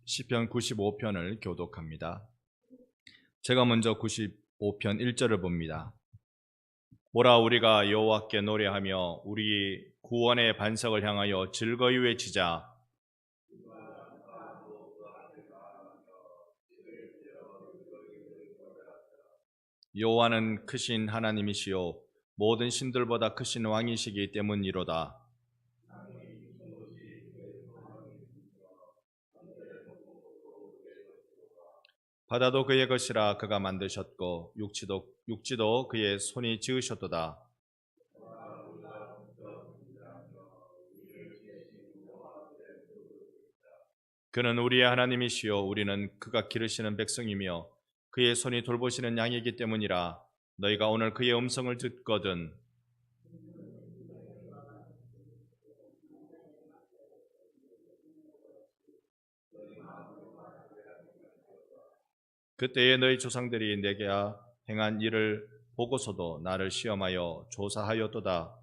시편 95편을 교독합니다. 제가 먼저 95편 1절을 봅니다. 오라 우리가 여호와께 노래하며 우리 구원의 반석을 향하여 즐거이 외치자. 여호와는 크신 하나님이시요 모든 신들보다 크신 왕이시기 때문이로다. 바다도 그의 것이라 그가 만드셨고 육지도 그의 손이 지으셨도다. 그는 우리의 하나님이시요 우리는 그가 기르시는 백성이며 그의 손이 돌보시는 양이기 때문이라. 너희가 오늘 그의 음성을 듣거든 그때에 너희 조상들이 내게 행한 일을 보고서도 나를 시험하여 조사하였도다.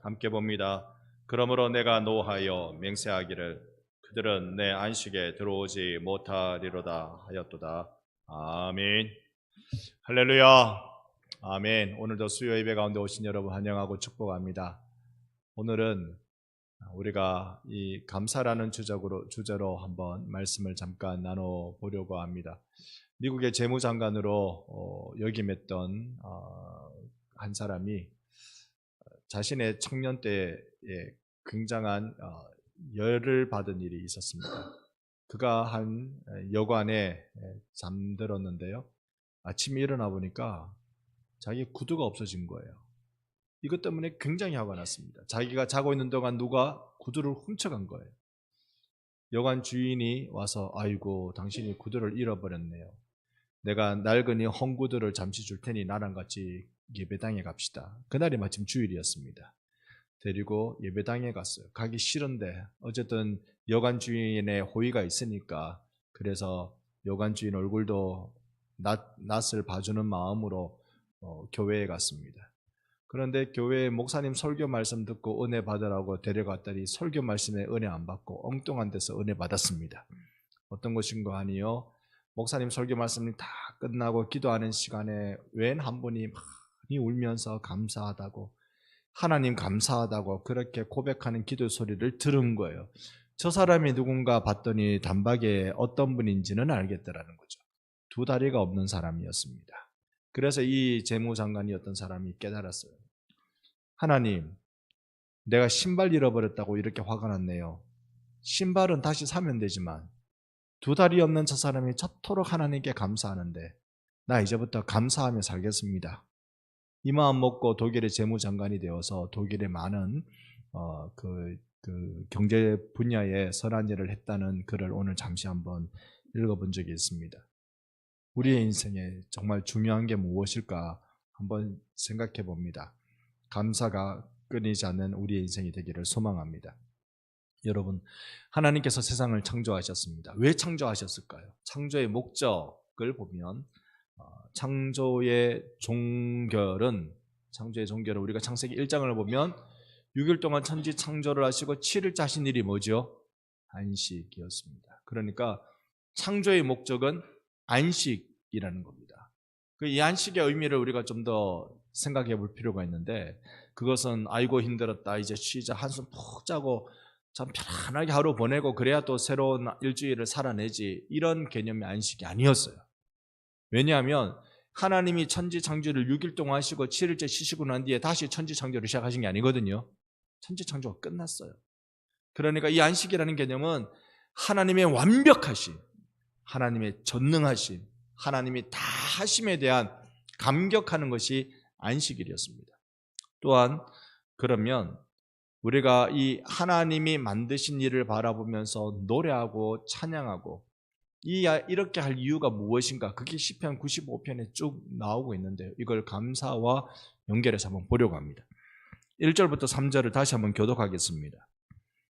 함께 봅니다. 그러므로 내가 노하여 맹세하기를 그들은 내 안식에 들어오지 못하리로다 하였도다. 아멘. 할렐루야. 아멘. 오늘도 수요 예배 가운데 오신 여러분 환영하고 축복합니다. 오늘은 우리가 이 감사라는 주제로 한번 말씀을 잠깐 나눠보려고 합니다. 미국의 재무장관으로 역임했던 한 사람이 자신의 청년 때에 굉장한 열을 받은 일이 있었습니다. 그가 한 여관에 잠들었는데요. 아침에 일어나 보니까 자기 구두가 없어진 거예요. 이것 때문에 굉장히 화가 났습니다. 자기가 자고 있는 동안 누가 구두를 훔쳐간 거예요. 여관 주인이 와서 아이고 당신이 구두를 잃어버렸네요. 내가 낡은이 헝구두를 잠시 줄 테니 나랑 같이 예배당에 갑시다. 그날이 마침 주일이었습니다. 데리고 예배당에 갔어요. 가기 싫은데 어쨌든 여관 주인의 호의가 있으니까 그래서 여관 주인 얼굴도 낯을 봐주는 마음으로 교회에 갔습니다. 그런데 교회에 목사님 설교 말씀 듣고 은혜 받으라고 데려갔더니 설교 말씀에 은혜 안 받고 엉뚱한 데서 은혜 받았습니다. 어떤 것인가 하니요, 목사님 설교 말씀이 다 끝나고 기도하는 시간에 웬 한 분이 많이 울면서 감사하다고, 하나님 감사하다고 그렇게 고백하는 기도 소리를 들은 거예요. 저 사람이 누군가 봤더니 단박에 어떤 분인지는 알겠더라는 거죠. 두 다리가 없는 사람이었습니다. 그래서 이 재무장관이었던 사람이 깨달았어요. 하나님, 내가 신발 잃어버렸다고 이렇게 화가 났네요. 신발은 다시 사면 되지만 두 다리 없는 저 사람이 저토록 하나님께 감사하는데 나 이제부터 감사하며 살겠습니다. 이 마음 먹고 독일의 재무장관이 되어서 독일의 많은 경제 분야에 선한 일을 했다는 글을 오늘 잠시 한번 읽어본 적이 있습니다. 우리의 인생에 정말 중요한 게 무엇일까 한번 생각해 봅니다. 감사가 끊이지 않는 우리의 인생이 되기를 소망합니다. 여러분, 하나님께서 세상을 창조하셨습니다. 왜 창조하셨을까요? 창조의 목적을 보면 창조의 종결은 우리가 창세기 1장을 보면 6일 동안 천지 창조를 하시고 7일째 하신 일이 뭐죠? 안식이었습니다. 그러니까 창조의 목적은 안식이라는 겁니다. 이 안식의 의미를 우리가 좀 더 생각해 볼 필요가 있는데, 그것은 아이고 힘들었다 이제 쉬자 한숨 푹 자고 참 편안하게 하루 보내고 그래야 또 새로운 일주일을 살아내지, 이런 개념의 안식이 아니었어요. 왜냐하면 하나님이 천지 창조를 6일 동안 하시고 7일째 쉬시고 난 뒤에 다시 천지 창조를 시작하신 게 아니거든요. 천지 창조가 끝났어요. 그러니까 이 안식이라는 개념은 하나님의 완벽하신, 하나님의 전능하신, 하나님이 다 하심에 대한 감격하는 것이 안식일이었습니다. 또한 그러면 우리가 이 하나님이 만드신 일을 바라보면서 노래하고 찬양하고 이렇게 할 이유가 무엇인가? 그게 시편 95편에 쭉 나오고 있는데요. 이걸 감사와 연결해서 한번 보려고 합니다. 1절부터 3절을 다시 한번 교독하겠습니다.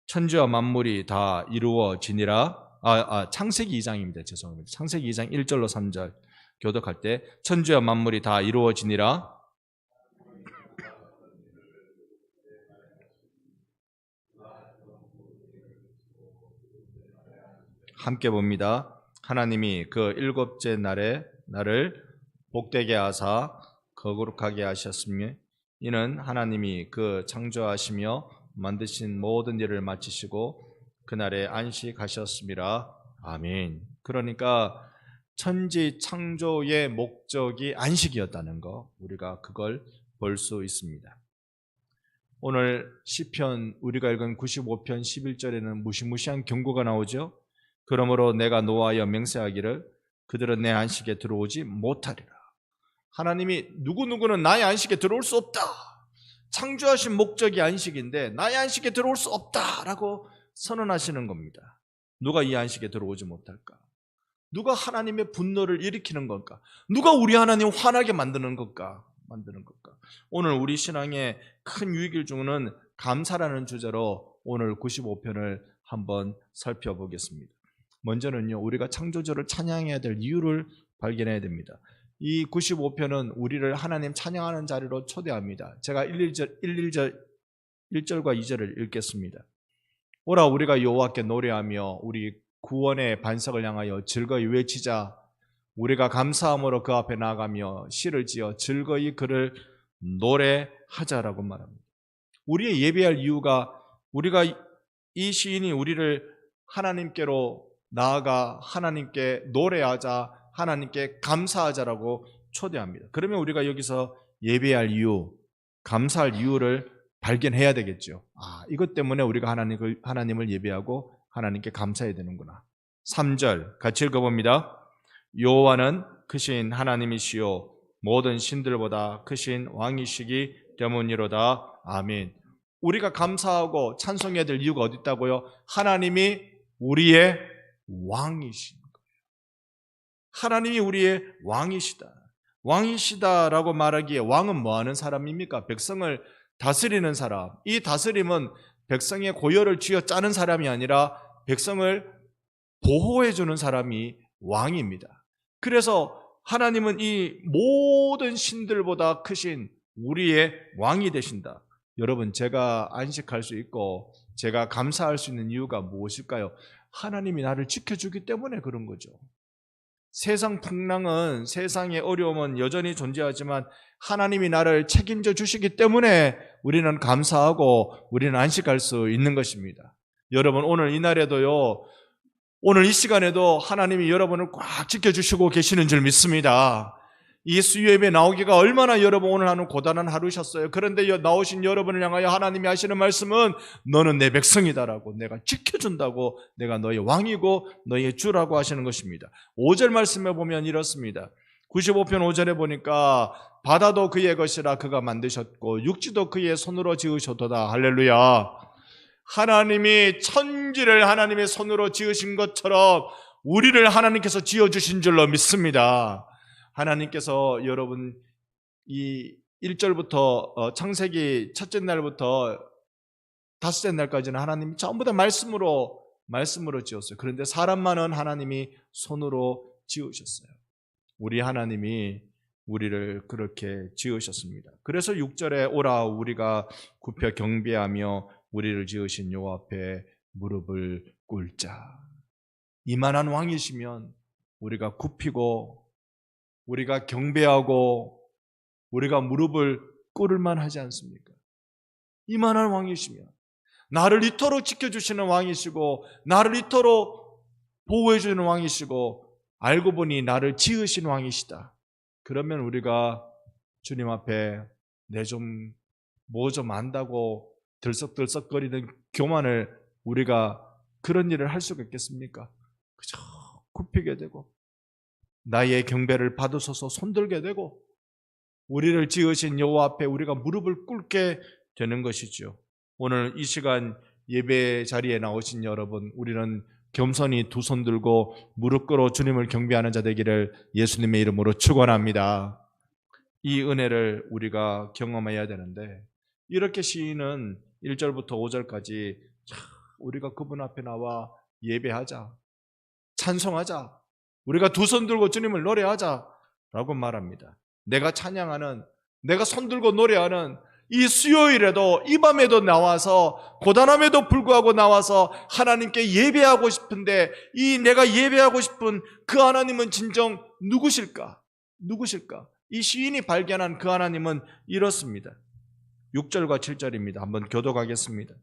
천지와 만물이 다 이루어지니라. 창세기 2장입니다. 죄송합니다. 창세기 2장 1절로 3절. 교독할 때 천지와 만물이 다 이루어지니라. 함께 봅니다. 하나님이 그 일곱째 날에 나를 복되게 하사 거룩하게 하셨으며 이는 하나님이 그 창조하시며 만드신 모든 일을 마치시고 그날에 안식하셨음이라. 아멘. 그러니까 천지 창조의 목적이 안식이었다는 거, 우리가 그걸 볼 수 있습니다. 오늘 시편 우리가 읽은 95편 11절에는 무시무시한 경고가 나오죠. 그러므로 내가 노하여 맹세하기를 그들은 내 안식에 들어오지 못하리라. 하나님이 누구누구는 나의 안식에 들어올 수 없다. 창조하신 목적이 안식인데 나의 안식에 들어올 수 없다라고 선언하시는 겁니다. 누가 이 안식에 들어오지 못할까? 누가 하나님의 분노를 일으키는 걸까? 누가 우리 하나님 화나게 만드는 걸까? 오늘 우리 신앙의 큰 유익을 주는 감사라는 주제로 오늘 95편을 한번 살펴보겠습니다. 먼저는요, 우리가 창조주를 찬양해야 될 이유를 발견해야 됩니다. 이 95편은 우리를 하나님 찬양하는 자리로 초대합니다. 제가 1절과 2절을 읽겠습니다. 오라 우리가 여호와께 노래하며 우리 구원의 반석을 향하여 즐거이 외치자. 우리가 감사함으로 그 앞에 나아가며 시를 지어 즐거이 그를 노래하자라고 말합니다. 우리의 예배할 이유가 우리가 이 시인이 우리를 하나님께로 나아가 하나님께 노래하자, 하나님께 감사하자라고 초대합니다. 그러면 우리가 여기서 예배할 이유, 감사할 이유를 발견해야 되겠죠. 이것 때문에 우리가 하나님을 예배하고 하나님께 감사해야 되는구나. 3절 같이 읽어봅니다. 여호와는 크신 하나님이시요 모든 신들보다 크신 왕이시기 때문이로다. 아멘. 우리가 감사하고 찬송해야 될 이유가 어디 있다고요? 하나님이 우리의 왕이신 거예요. 하나님이 우리의 왕이시다라고 말하기에 왕은 뭐하는 사람입니까? 백성을 다스리는 사람. 이 다스림은 백성의 고열을 쥐어짜는 사람이 아니라 백성을 보호해주는 사람이 왕입니다. 그래서 하나님은 이 모든 신들보다 크신 우리의 왕이 되신다. 여러분, 제가 안식할 수 있고 제가 감사할 수 있는 이유가 무엇일까요? 하나님이 나를 지켜주기 때문에 그런 거죠. 세상 풍랑은, 세상의 어려움은 여전히 존재하지만 하나님이 나를 책임져 주시기 때문에 우리는 감사하고 우리는 안식할 수 있는 것입니다. 여러분, 오늘 이 날에도요, 오늘 이 시간에도 하나님이 여러분을 꽉 지켜주시고 계시는 줄 믿습니다. 이 수요예배 나오기가 얼마나 여러분 오늘 하는 고단한 하루셨어요. 그런데 나오신 여러분을 향하여 하나님이 하시는 말씀은 너는 내 백성이다라고, 내가 지켜준다고, 내가 너의 왕이고 너의 주라고 하시는 것입니다. 5절 말씀에 보면 이렇습니다. 95편 5절에 보니까 바다도 그의 것이라 그가 만드셨고 육지도 그의 손으로 지으셨도다. 할렐루야. 하나님이 천지를 하나님의 손으로 지으신 것처럼 우리를 하나님께서 지어주신 줄로 믿습니다. 하나님께서 여러분 이 1절부터 창세기 첫째 날부터 다섯째 날까지는 하나님이 전부 다 말씀으로 지었어요. 그런데 사람만은 하나님이 손으로 지으셨어요. 우리 하나님이 우리를 그렇게 지으셨습니다. 그래서 6절에 오라 우리가 굽혀 경배하며 우리를 지으신 여호와 앞에 무릎을 꿇자. 이만한 왕이시면 우리가 굽히고 우리가 경배하고 우리가 무릎을 꿇을 만하지 않습니까? 이만한 왕이시면, 나를 이토록 지켜주시는 왕이시고 나를 이토록 보호해주는 왕이시고 알고 보니 나를 지으신 왕이시다. 그러면 우리가 주님 앞에 내 좀 뭐 좀 안다고 들썩들썩거리는 교만을 우리가 그런 일을 할 수가 있겠습니까? 그저 굽히게 되고 나의 경배를 받으소서 손들게 되고 우리를 지으신 여호와 앞에 우리가 무릎을 꿇게 되는 것이죠. 오늘 이 시간 예배 자리에 나오신 여러분, 우리는 겸손히 두 손 들고 무릎 꿇어 주님을 경배하는 자 되기를 예수님의 이름으로 축원합니다. 이 은혜를 우리가 경험해야 되는데, 이렇게 시인은 1절부터 5절까지 우리가 그분 앞에 나와 예배하자, 찬송하자, 우리가 두 손 들고 주님을 노래하자, 라고 말합니다. 내가 찬양하는, 내가 손들고 노래하는 이 수요일에도, 이 밤에도 나와서, 고단함에도 불구하고 나와서 하나님께 예배하고 싶은데, 이 내가 예배하고 싶은 그 하나님은 진정 누구실까? 누구실까? 이 시인이 발견한 그 하나님은 이렇습니다. 6절과 7절입니다. 한번 교독하겠습니다.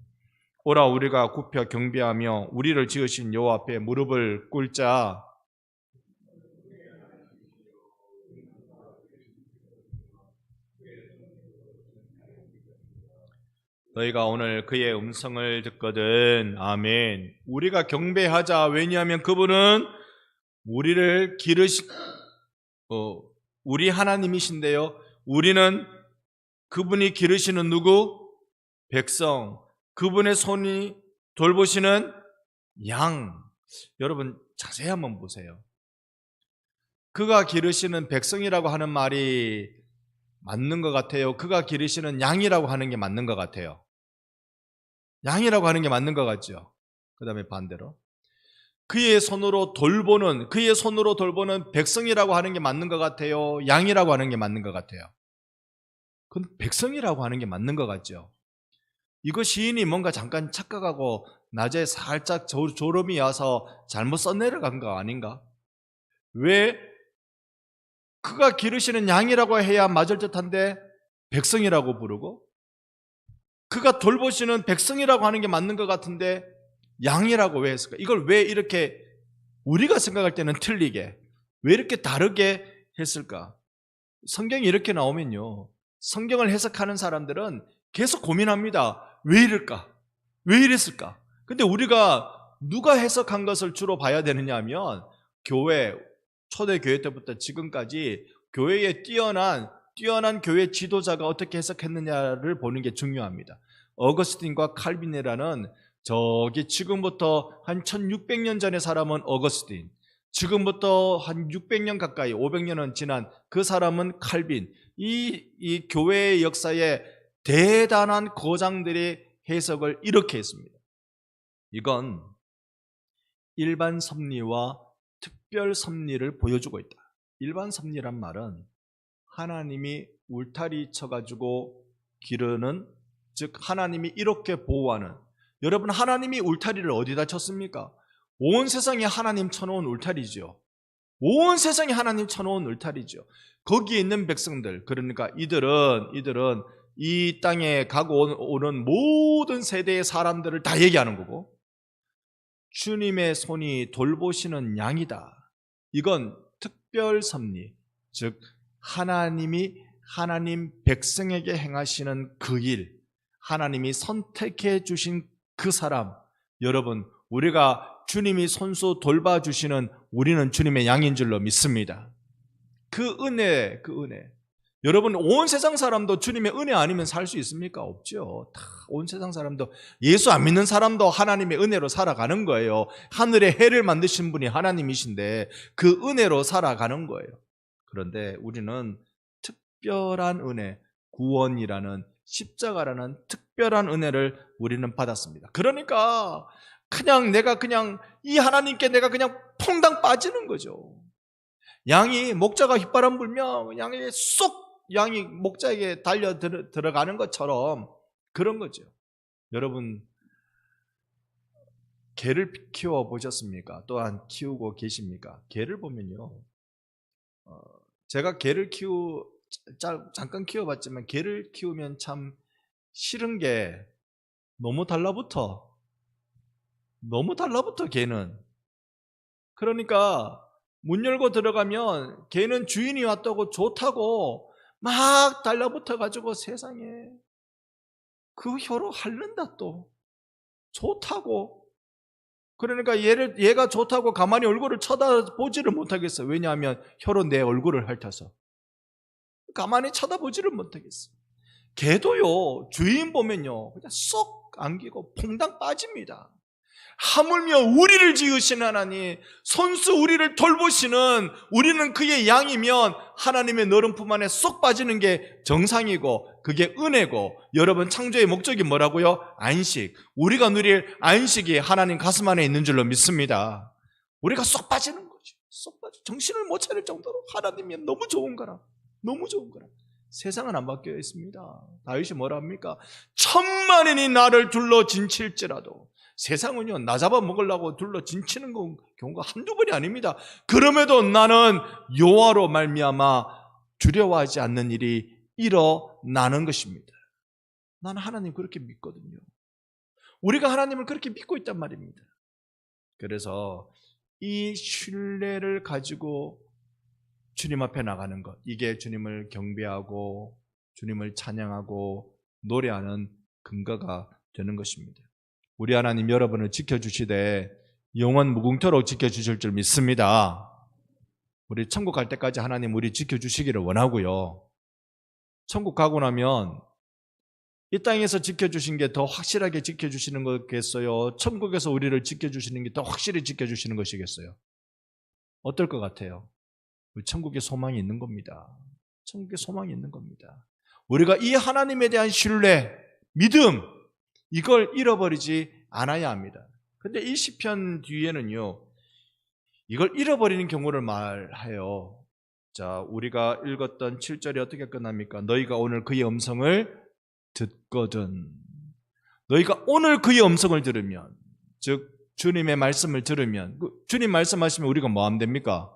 오라 우리가 굽혀 경배하며 우리를 지으신 여호와 앞에 무릎을 꿇자. 너희가 오늘 그의 음성을 듣거든. 아멘. 우리가 경배하자. 왜냐하면 그분은 우리를 우리 하나님이신데요, 우리는 그분이 기르시는 누구? 백성. 그분의 손이 돌보시는 양. 여러분 자세히 한번 보세요. 그가 기르시는 백성이라고 하는 말이 맞는 것 같아요? 그가 기르시는 양이라고 하는 게 맞는 것 같아요? 양이라고 하는 게 맞는 것 같죠? 그 다음에 반대로 그의 손으로 돌보는 백성이라고 하는 게 맞는 것 같아요? 양이라고 하는 게 맞는 것 같아요? 그건 백성이라고 하는 게 맞는 것 같죠? 이거 시인이 뭔가 잠깐 착각하고 낮에 살짝 졸음이 와서 잘못 써내려간 거 아닌가? 왜 그가 기르시는 양이라고 해야 맞을 듯한데 백성이라고 부르고, 그가 돌보시는 백성이라고 하는 게 맞는 것 같은데 양이라고 왜 했을까? 이걸 왜 이렇게 우리가 생각할 때는 틀리게, 왜 이렇게 다르게 했을까? 성경이 이렇게 나오면요, 성경을 해석하는 사람들은 계속 고민합니다. 왜 이럴까? 왜 이랬을까? 근데 우리가 누가 해석한 것을 주로 봐야 되느냐 하면, 초대교회 때부터 지금까지 교회에 뛰어난 교회 지도자가 어떻게 해석했느냐를 보는 게 중요합니다. 어거스틴과 칼빈이라는, 저기 지금부터 한 1600년 전의 사람은 어거스틴, 지금부터 한 600년 가까이 500년은 지난 그 사람은 칼빈. 이 교회의 역사에 대단한 거장들의 해석을 이렇게 했습니다. 이건 일반 섭리와 특별 섭리를 보여주고 있다. 일반 섭리란 말은 하나님이 울타리 쳐가지고 기르는, 즉 하나님이 이렇게 보호하는. 여러분, 하나님이 울타리를 어디다 쳤습니까? 온 세상에 하나님 쳐놓은 울타리죠. 온 세상에 하나님 쳐놓은 울타리죠. 거기에 있는 백성들, 그러니까 이들은 이 땅에 가고 오는 모든 세대의 사람들을 다 얘기하는 거고, 주님의 손이 돌보시는 양이다. 이건 특별 섭리, 즉 하나님 백성에게 행하시는 그 일, 하나님이 선택해 주신 그 사람. 여러분, 우리가 주님이 손수 돌봐주시는, 우리는 주님의 양인 줄로 믿습니다. 그 은혜. 여러분, 온 세상 사람도 주님의 은혜 아니면 살 수 있습니까? 없죠. 다 온 세상 사람도, 예수 안 믿는 사람도 하나님의 은혜로 살아가는 거예요. 하늘의 해를 만드신 분이 하나님이신데 그 은혜로 살아가는 거예요. 그런데 우리는 특별한 은혜, 구원이라는, 십자가라는 특별한 은혜를 우리는 받았습니다. 그러니까 내가 이 하나님께 내가 그냥 퐁당 빠지는 거죠. 양이, 목자가 휘바람 불면 양이 목자에게 달려 들어가는 것처럼 그런 거죠. 여러분, 개를 키워 보셨습니까? 또한 키우고 계십니까? 개를 보면요, 제가 개를 잠깐 키워봤지만, 개를 키우면 참 싫은 게 너무 달라붙어 개는. 그러니까 문 열고 들어가면 개는 주인이 왔다고 좋다고 막 달라붙어 가지고 세상에 그 혀로 핥는다, 또 좋다고. 그러니까 얘가 좋다고 가만히 얼굴을 쳐다보지를 못하겠어. 왜냐하면 혀로 내 얼굴을 핥아서 가만히 쳐다보지를 못하겠어. 개도요, 주인 보면요 그냥 쏙 안기고 퐁당 빠집니다. 하물며 우리를 지으신 하나님, 손수 우리를 돌보시는, 우리는 그의 양이면 하나님의 너른 품 안에 쏙 빠지는 게 정상이고, 그게 은혜고. 여러분, 창조의 목적이 뭐라고요? 안식. 우리가 누릴 안식이 하나님 가슴 안에 있는 줄로 믿습니다. 우리가 쏙 빠지는 거죠. 쏙 빠져 정신을 못 차릴 정도로 하나님이 너무 좋은 거라. 너무 좋은 거라. 세상은 안 바뀌어 있습니다. 다윗이 뭐라 합니까? 천만인이 나를 둘러 진칠지라도, 세상은요 나 잡아먹으려고 둘러 진치는 경우가 한두 번이 아닙니다. 그럼에도 나는 여호와로 말미암아 두려워하지 않는 일이 일어나는 것입니다. 나는 하나님 그렇게 믿거든요. 우리가 하나님을 그렇게 믿고 있단 말입니다. 그래서 이 신뢰를 가지고 주님 앞에 나가는 것, 이게 주님을 경배하고 주님을 찬양하고 노래하는 근거가 되는 것입니다. 우리 하나님 여러분을 지켜주시되 영원 무궁토록 지켜주실 줄 믿습니다. 우리 천국 갈 때까지 하나님 우리 지켜주시기를 원하고요. 천국 가고 나면 이 땅에서 지켜주신 게 더 확실하게 지켜주시는 거겠어요? 천국에서 우리를 지켜주시는 게 더 확실히 지켜주시는 것이겠어요? 어떨 것 같아요? 우리 천국에 소망이 있는 겁니다. 천국에 소망이 있는 겁니다. 우리가 이 하나님에 대한 신뢰, 믿음, 이걸 잃어버리지 않아야 합니다. 근데 이 시편 뒤에는요, 이걸 잃어버리는 경우를 말해요. 자, 우리가 읽었던 7절이 어떻게 끝납니까? 너희가 오늘 그의 음성을 듣거든. 너희가 오늘 그의 음성을 들으면, 즉 주님의 말씀을 들으면, 주님 말씀하시면 우리가 뭐 하면 됩니까?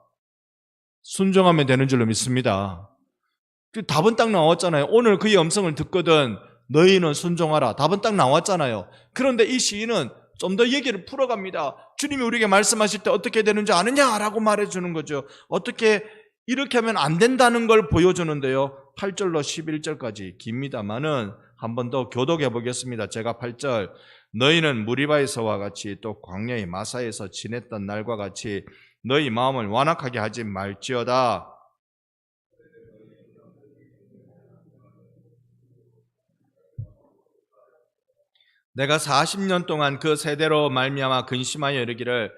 순종하면 되는 줄로 믿습니다. 답은 딱 나왔잖아요. 오늘 그의 음성을 듣거든 너희는 순종하라. 답은 딱 나왔잖아요. 그런데 이 시인은 좀 더 얘기를 풀어갑니다. 주님이 우리에게 말씀하실 때 어떻게 되는지 아느냐라고 말해주는 거죠. 어떻게 이렇게 하면 안 된다는 걸 보여주는데요. 8절로 11절까지 깁니다만은 한 번 더 교독해 보겠습니다. 제가 8절, 너희는 무리바에서와 같이 또 광야의 마사에서 지냈던 날과 같이 너희 마음을 완악하게 하지 말지어다. 내가 40년 동안 그 세대로 말미암아 근심하여 이르기를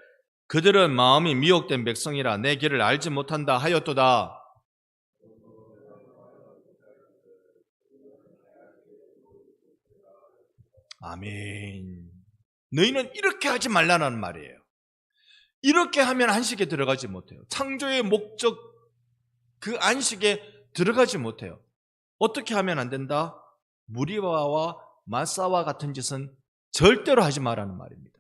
그들은 마음이 미혹된 백성이라 내 길을 알지 못한다 하였도다. 아멘. 너희는 이렇게 하지 말라는 말이에요. 이렇게 하면 안식에 들어가지 못해요. 창조의 목적, 그 안식에 들어가지 못해요. 어떻게 하면 안 된다? 무리바와 마사와 같은 짓은 절대로 하지 말라는 말입니다.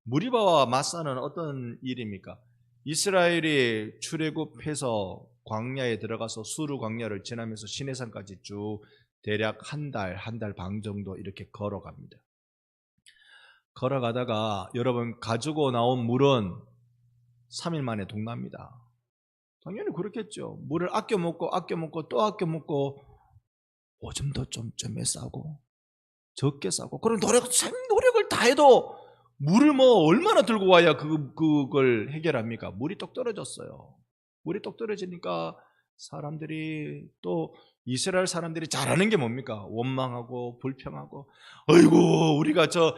무리바와 마사는 어떤 일입니까? 이스라엘이 출애굽해서 광야에 들어가서 수르 광야를 지나면서 시내산까지 쭉 대략 한 달 반 정도 이렇게 걸어갑니다. 걸어가다가 여러분 가지고 나온 물은 3일 만에 동납니다. 당연히 그렇겠죠. 물을 아껴 먹고 또 아껴 먹고 오줌도 좀 싸고 적게 싸고 그런 노력을 다 해도 물을 뭐 얼마나 들고 와야 그걸 해결합니까? 물이 똑 떨어졌어요. 물이 똑 떨어지니까 사람들이 또 이스라엘 사람들이 잘하는 게 뭡니까? 원망하고 불평하고 어이구 우리가 저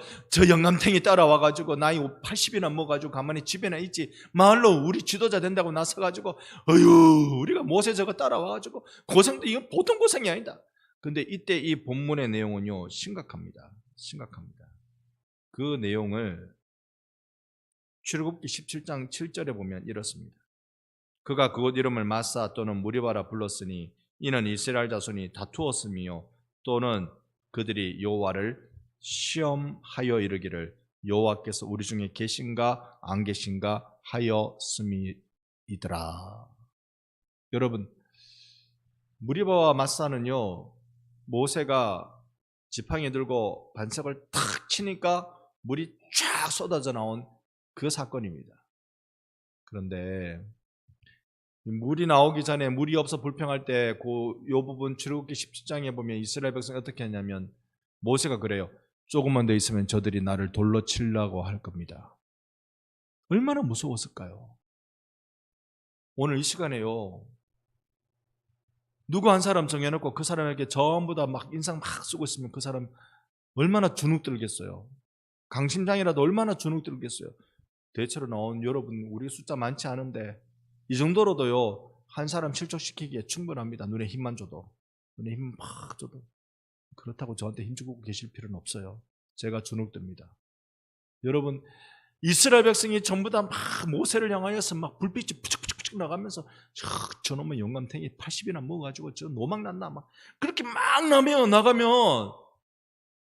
영감탱이 따라와가지고 나이 80이나 먹어가지고 가만히 집에나 있지 마을로 우리 지도자 된다고 나서가지고 어휴 우리가 모세 저거 따라와가지고 고생도 이건 보통 고생이 아니다. 근데 이때 이 본문의 내용은요 심각합니다. 그 내용을 출애굽기 17장 7절에 보면 이렇습니다. 그가 그곳 이름을 마사 또는 무리바라 불렀으니 이는 이스라엘 자손이 다투었으며 또는 그들이 여호와를 시험하여 이르기를 여호와께서 우리 중에 계신가 안 계신가 하였음이더라. 여러분 무리바와 마사는요 모세가 지팡이 들고 반석을 탁 치니까 물이 쫙 쏟아져 나온 그 사건입니다. 그런데 물이 나오기 전에 물이 없어 불평할 때 요 부분 출애굽기 17장에 보면 이스라엘 백성이 어떻게 하냐면 모세가 그래요. 조금만 더 있으면 저들이 나를 돌로 치려고 할 겁니다. 얼마나 무서웠을까요? 오늘 이 시간에요. 누구 한 사람 정해놓고 그 사람에게 전부 다 막 인상 막 쓰고 있으면 그 사람 얼마나 주눅 들겠어요. 강심장이라도 얼마나 주눅 들겠어요. 대체로 나온 여러분 우리 숫자 많지 않은데 이 정도로도요 한 사람 실족시키기에 충분합니다. 눈에 힘만 줘도. 눈에 힘 막 줘도. 그렇다고 저한테 힘주고 계실 필요는 없어요. 제가 주눅듭니다. 여러분 이스라엘 백성이 전부 다 막 모세를 향하여서 막 불빛이 pucuk 나가면서 저놈의 영감탱이 80이나 먹어가지고 저 노막 났나 막 그렇게 막 나가면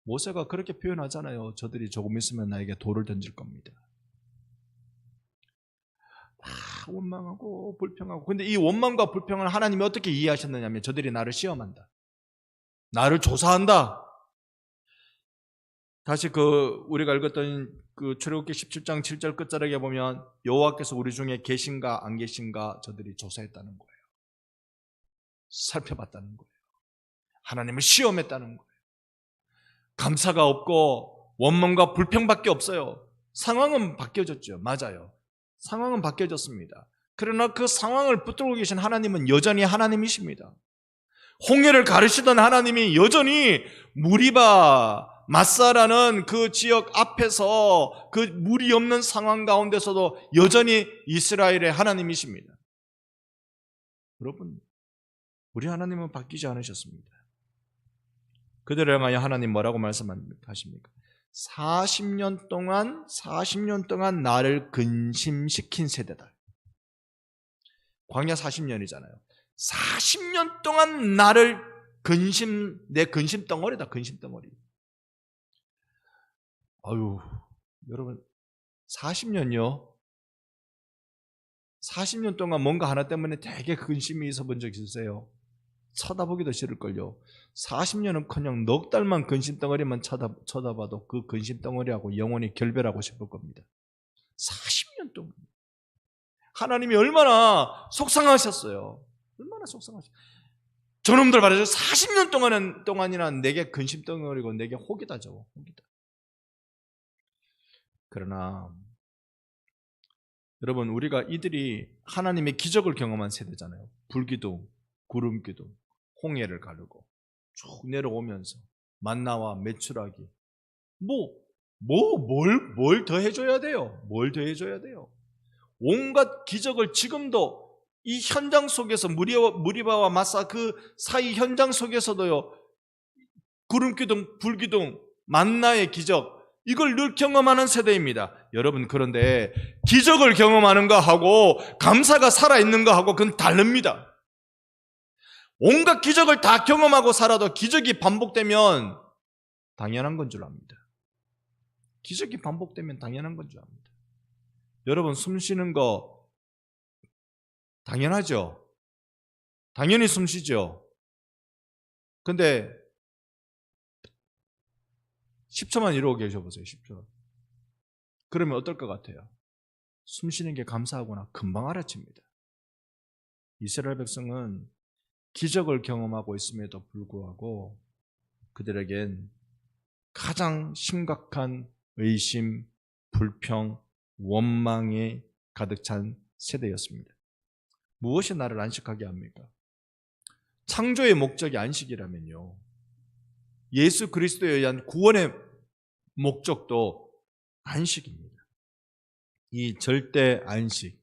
모세가 그렇게 표현하잖아요. 저들이 조금 있으면 나에게 돌을 던질 겁니다. 원망하고 불평하고. 근데 이 원망과 불평을 하나님이 어떻게 이해하셨느냐면 저들이 나를 시험한다, 나를 조사한다. 다시 우리가 읽었던 출애굽기 17장 7절 끝자락에 보면 여호와께서 우리 중에 계신가 안 계신가 저들이 조사했다는 거예요. 살펴봤다는 거예요. 하나님을 시험했다는 거예요. 감사가 없고 원망과 불평밖에 없어요. 상황은 바뀌어졌죠. 맞아요. 상황은 바뀌어졌습니다. 그러나 그 상황을 붙들고 계신 하나님은 여전히 하나님이십니다. 홍해를 가르시던 하나님이 여전히 무리바 마사라는 그 지역 앞에서 그 물이 없는 상황 가운데서도 여전히 이스라엘의 하나님이십니다. 여러분, 우리 하나님은 바뀌지 않으셨습니다. 그들을 향하여 하나님 뭐라고 말씀하십니까? 40년 동안 나를 근심시킨 세대다. 광야 40년이잖아요. 40년 동안 나를 내 근심 덩어리다, 근심 덩어리. 아유, 여러분, 40년요? 40년 동안 뭔가 하나 때문에 되게 근심이 있어 본 적 있으세요? 쳐다보기도 싫을걸요. 40년은커녕 넉 달만 근심 덩어리만 쳐다봐도 그 근심 덩어리하고 영원히 결별하고 싶을 겁니다. 40년 동안 하나님이 얼마나 속상하셨어요. 얼마나 속상하셨어요. 저놈들 말이죠. 40년 동안이나 내게 근심 덩어리고 내게 혹이다. 혹이다. 그러나 여러분, 우리가 이들이 하나님의 기적을 경험한 세대잖아요. 불기둥, 구름기둥, 홍해를 가르고 쭉 내려오면서 만나와 메추라기. 뭘 더 해줘야 돼요? 뭘 더 해줘야 돼요? 온갖 기적을 지금도 이 현장 속에서 무리바와 마사 그 사이 현장 속에서도요, 구름기둥, 불기둥, 만나의 기적, 이걸 늘 경험하는 세대입니다. 여러분, 그런데 기적을 경험하는 거하고 감사가 살아있는 거하고 그건 다릅니다. 온갖 기적을 다 경험하고 살아도 기적이 반복되면 당연한 건 줄 압니다. 기적이 반복되면 당연한 건 줄 압니다. 여러분, 숨 쉬는 거 당연하죠? 당연히 숨 쉬죠? 근데 10초만 이러고 계셔보세요. 10초. 그러면 어떨 것 같아요? 숨 쉬는 게 감사하구나 금방 알아챕니다. 이스라엘 백성은 기적을 경험하고 있음에도 불구하고 그들에겐 가장 심각한 의심, 불평, 원망에 가득 찬 세대였습니다. 무엇이 나를 안식하게 합니까? 창조의 목적이 안식이라면요, 예수 그리스도에 의한 구원의 목적도 안식입니다. 이 절대 안식,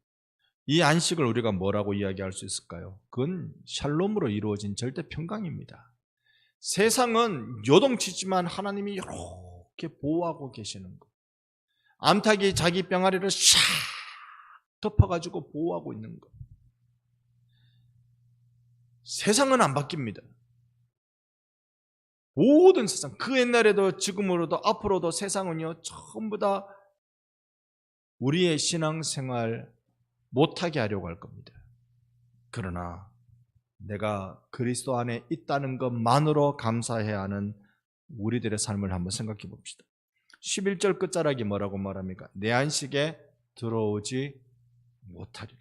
이 안식을 우리가 뭐라고 이야기할 수 있을까요? 그건 샬롬으로 이루어진 절대 평강입니다. 세상은 요동치지만 하나님이 이렇게 보호하고 계시는 것. 암탉이 자기 병아리를 샥 덮어가지고 보호하고 있는 것. 세상은 안 바뀝니다. 모든 세상, 그 옛날에도 지금으로도 앞으로도 세상은요, 전부 다 우리의 신앙생활 못하게 하려고 할 겁니다. 그러나 내가 그리스도 안에 있다는 것만으로 감사해야 하는 우리들의 삶을 한번 생각해 봅시다. 11절 끝자락이 뭐라고 말합니까? 내 안식에 들어오지 못하리라.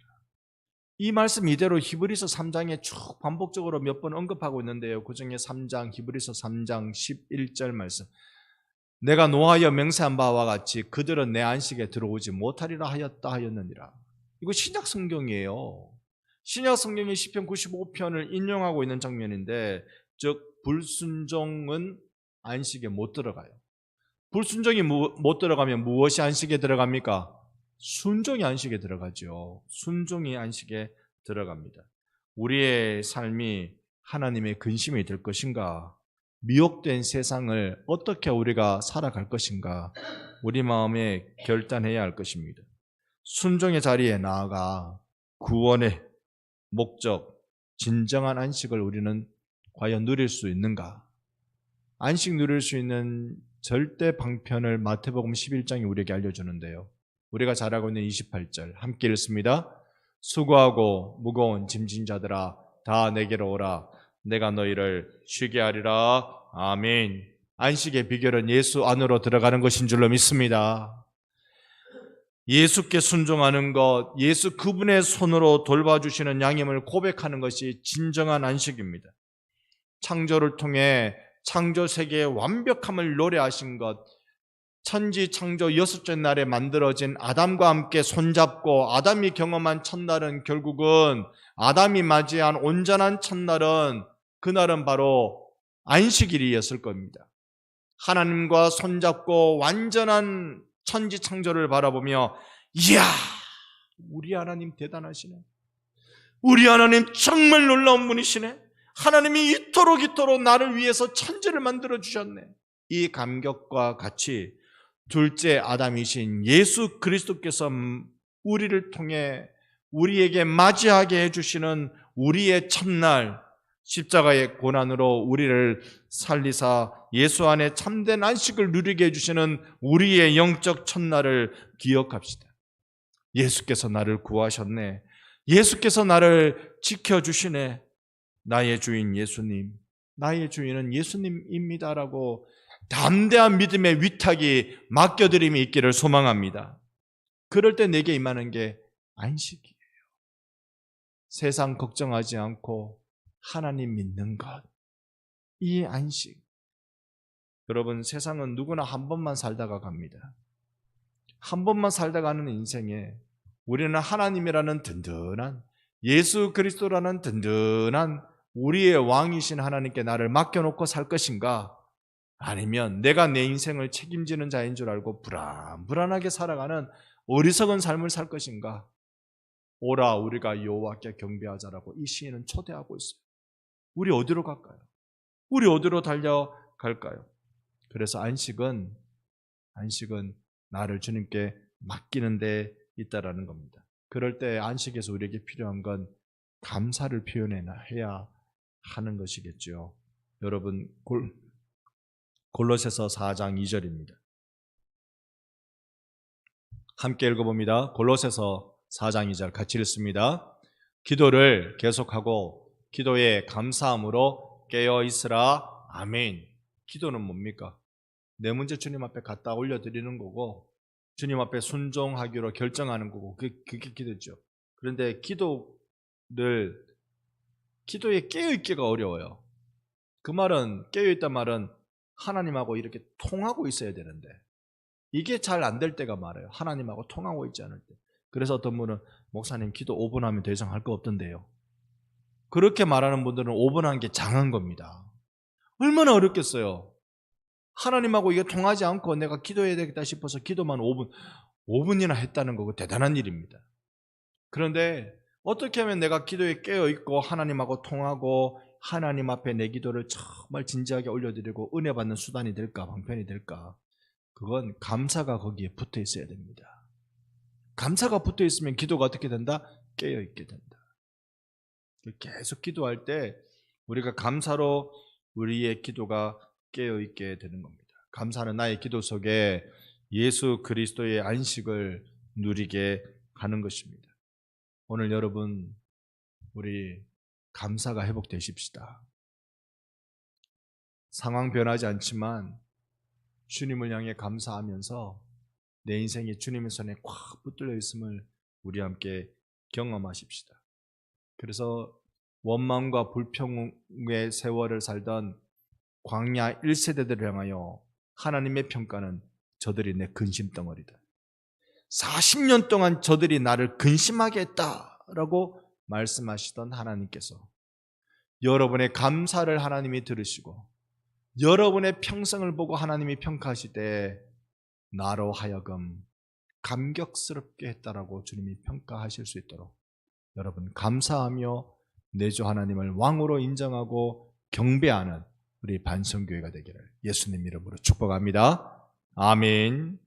이 말씀 이대로 히브리서 3장에 쭉 반복적으로 몇 번 언급하고 있는데요. 그 중에 3장, 히브리서 3장 11절 말씀. 내가 노하여 맹세한 바와 같이 그들은 내 안식에 들어오지 못하리라 하였다 하였느니라. 이거 신약 성경이에요. 신약 성경의 시편 95편을 인용하고 있는 장면인데, 즉 불순종은 안식에 못 들어가요. 불순종이 못 들어가면 무엇이 안식에 들어갑니까? 순종이 안식에 들어가죠. 순종이 안식에 들어갑니다. 우리의 삶이 하나님의 근심이 될 것인가? 미혹된 세상을 어떻게 우리가 살아갈 것인가? 우리 마음에 결단해야 할 것입니다. 순종의 자리에 나아가 구원의 목적, 진정한 안식을 우리는 과연 누릴 수 있는가? 안식 누릴 수 있는 절대 방편을 마태복음 11장이 우리에게 알려주는데요. 우리가 잘 알고 있는 28절 함께 읽습니다. 수고하고 무거운 짐진 자들아 다 내게로 오라. 내가 너희를 쉬게 하리라. 아멘. 안식의 비결은 예수 안으로 들어가는 것인 줄로 믿습니다. 예수께 순종하는 것, 예수 그분의 손으로 돌봐주시는 양임을 고백하는 것이 진정한 안식입니다. 창조를 통해 창조 세계의 완벽함을 노래하신 것, 천지 창조 6째 날에 만들어진 아담과 함께 손잡고 아담이 경험한 첫날은 결국은 아담이 맞이한 온전한 첫날은 그날은 바로 안식일이었을 겁니다. 하나님과 손잡고 완전한 천지 창조를 바라보며 이야, 우리 하나님 대단하시네. 우리 하나님 정말 놀라운 분이시네. 하나님이 이토록 나를 위해서 천지를 만들어 주셨네. 이 감격과 같이 둘째 아담이신 예수 그리스도께서 우리를 통해 우리에게 맞이하게 해주시는 우리의 첫날, 십자가의 고난으로 우리를 살리사 예수 안에 참된 안식을 누리게 해주시는 우리의 영적 첫날을 기억합시다. 예수께서 나를 구하셨네. 예수께서 나를 지켜주시네. 나의 주인 예수님, 나의 주인은 예수님입니다라고 담대한 믿음의 위탁이 맡겨드림이 있기를 소망합니다. 그럴 때 내게 임하는 게 안식이에요. 세상 걱정하지 않고 하나님 믿는 것, 이 안식. 여러분, 세상은 누구나 한 번만 살다가 갑니다. 한 번만 살다가 가는 인생에 우리는 하나님이라는 든든한, 예수 그리스도라는 든든한 우리의 왕이신 하나님께 나를 맡겨놓고 살 것인가? 아니면 내가 내 인생을 책임지는 자인 줄 알고 불안하게 살아가는 어리석은 삶을 살 것인가? 오라 우리가 여호와께 경배하자라고 이 시인은 초대하고 있어요. 우리 어디로 갈까요? 우리 어디로 달려갈까요? 그래서 안식은 나를 주님께 맡기는 데 있다라는 겁니다. 그럴 때 안식에서 우리에게 필요한 건 감사를 표현해야 하는 것이겠죠. 여러분, 골로새서 4장 2절입니다. 함께 읽어봅니다. 골로새서 4장 2절 같이 읽습니다. 기도를 계속하고 기도에 감사함으로 깨어있으라. 아멘. 기도는 뭡니까? 내 문제 주님 앞에 갖다 올려드리는 거고 주님 앞에 순종하기로 결정하는 거고 그게 기도죠. 그런데 기도에 깨어있기가 어려워요. 그 말은 깨어있단 말은 하나님하고 이렇게 통하고 있어야 되는데 이게 잘 안 될 때가 많아요. 하나님하고 통하고 있지 않을 때. 그래서 어떤 분은 목사님 기도 5분 하면 더 이상 할 거 없던데요. 그렇게 말하는 분들은 5분 한 게 장한 겁니다. 얼마나 어렵겠어요. 하나님하고 이게 통하지 않고 내가 기도해야 되겠다 싶어서 기도만 5분이나 했다는 거고 대단한 일입니다. 그런데 어떻게 하면 내가 기도에 깨어있고 하나님하고 통하고 하나님 앞에 내 기도를 정말 진지하게 올려드리고 은혜 받는 수단이 될까, 방편이 될까? 그건 감사가 거기에 붙어 있어야 됩니다. 감사가 붙어 있으면 기도가 어떻게 된다? 깨어있게 된다. 계속 기도할 때 우리가 감사로 우리의 기도가 깨어있게 되는 겁니다. 감사는 나의 기도 속에 예수 그리스도의 안식을 누리게 하는 것입니다. 오늘 여러분, 우리 감사가 회복되십시다. 상황 변하지 않지만 주님을 향해 감사하면서 내 인생이 주님의 손에 꽉 붙들려 있음을 우리 함께 경험하십시다. 그래서 원망과 불평의 세월을 살던 광야 1세대들을 향하여 하나님의 평가는 저들이 내 근심덩어리다. 40년 동안 저들이 나를 근심하게 했다라고 말씀하시던 하나님께서 여러분의 감사를 하나님이 들으시고 여러분의 평생을 보고 하나님이 평가하실 때 나로 하여금 감격스럽게 했다라고 주님이 평가하실 수 있도록 여러분 감사하며 내 주 하나님을 왕으로 인정하고 경배하는 우리 반성교회가 되기를 예수님 이름으로 축복합니다. 아멘.